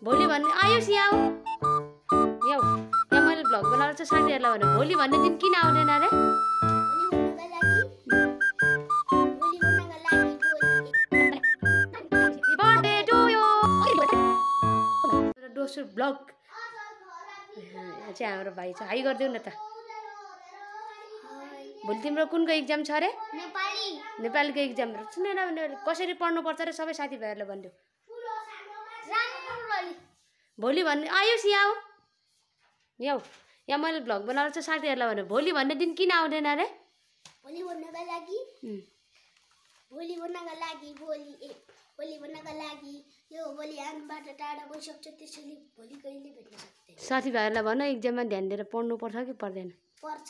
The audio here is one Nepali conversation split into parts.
भोलि भन्ने आयो सियाउ याउ यहाँ मैले भ्लग बनाएर चाहिँ साथीहरूलाई भने भोलि भन्ने दिन किन आउँदैन अरे बर्थडे टु यु दोस्रो भ्लग चाहिँ हाम्रो भाइ छ हाई गरिदेऊ न त भोलि तिम्रो कुनको एक्जाम छ अरे नेपालीको एक्जाम सुनेन भने कसरी पढ्नुपर्छ अरे सबै साथीभाइहरूले भनिदेऊ भोलि भन्ने आयो सियाउ याउ यहाँ मैले भ्लग बनाएर चाहिँ साथीहरूलाई भने भोलि भन्ने दिन किन आउँदैन अरे भोलि भन्नका लागि यो भोलि आनबाट टाढा गइसक्छ त्यसैले भोलि कहिले भेट्न सक्दैन साथीभाइहरूलाई भन एक्जाममा ध्यान दिएर पढ्नुपर्छ कि पर्दैन पर्छ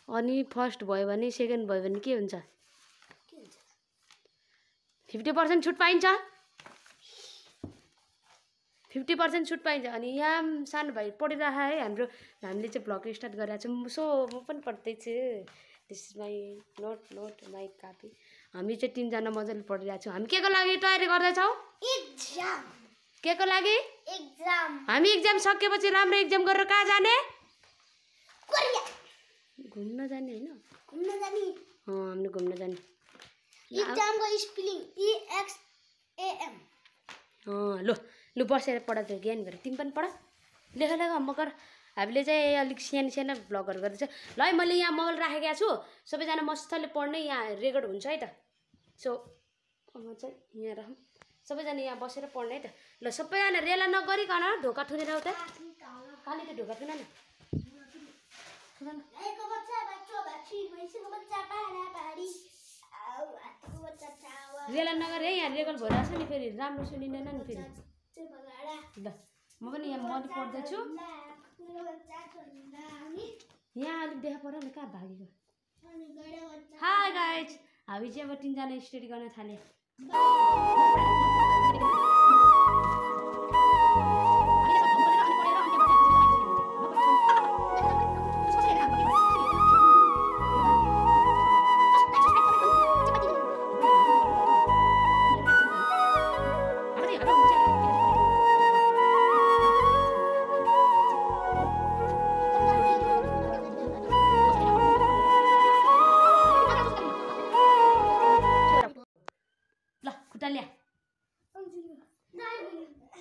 अनि फर्स्ट भयो भने सेकेन्ड भयो भने के हुन्छ 50% छुट पाइन्छ 50% छुट पाइन्छ अनि यहाँ सानो भाइ पढिरह है हामीले चाहिँ भ्लग स्टार्ट गरेर छौँ सो म पनि पढ्दैछु this is my note my copy हामी चाहिँ 3 जना मजाले पढिरहेको छौँ हामी के को लागि तयारी गर्दैछौँ एक्जाम के को लागि एक्जाम हामी एक्जाम सकेपछि राम्रो एक्जाम गरेर कहाँ जाने कोरिया घुम्न जाने हैन घुम्न जाने हामीले घुम्न जाने एक्जामको स्पेलिङ EXAM लु बसेर पढाउँछ ज्ञान गरेर तिमी पनि पढ लेख म गर हामीले चाहिँ अलिक सानो भ्लगहरू गर्दैछ ल है मैले यहाँ मोबाइल राखेको छु सबैजना मस्तले पढ्ने यहाँ रेकर्ड हुन्छ है त सो म चाहिँ यहाँ राखौँ सबैजना यहाँ बसेर पढ्ने है त ल सबैजना रेला नगरिकन ढोका थुनेर उता खाली त्यो ढोका थुन न रेला नगर है यहाँ रेकर्ड भइरहेको छ नि फेरि राम्रो सुनिँदैन नि फेरि ल म पनि यहाँ मरि पढ्दैछु यहाँ अलिक देखा पऱ्यो नि कहाँ भागेको हाई गाइज हामी चाहिँ अब 3 जना स्टडी गर्न थाले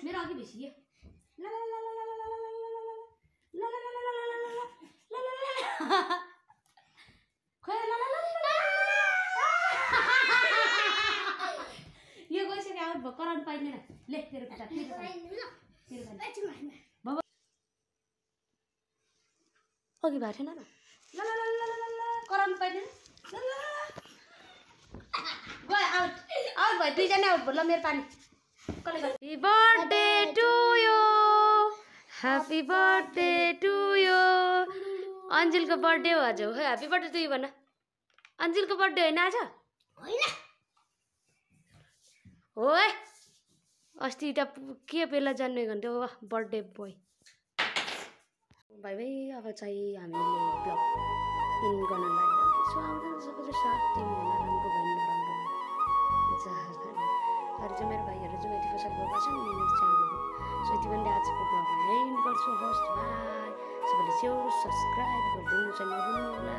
मेरो अघि भिसियो यो गइसक्यो आउट भयो कराउनु पाइँदैन ले तेरो खुट्टा अघि भएको थिएन ल कराउनु पाइँदैन गयो आउट भयो 2 जना आउट भयो ल मेरो पानी Happy birthday to you. Happy birthday to you. अंजिल को बर्थडे हो आज है हैप्पी बर्थडे टु यु भन अंजिल को बर्थडे हैन आज होइन ओए अस्ति त के बेला जन्मेको हुन्थ्यो बर्थडे बोय भाइ अब चाहिँ हामीले ब्लग इन गर्न लागिरहेको छु आउँदा सबैले साथ दिनु होला राम्रो भयो नराम्रो अरू चाहिँ मेरो भाइहरू चाहिँ यति फसल भएको छ नि यहाँनिर चाहिँ हाम्रो सो यति पनि आजको ब्लगमा एन्ड गर्छु होस्ट बाई सबैले स्योर सब्सक्राइब गरिदिनु चाहिँ नभुल्नु होला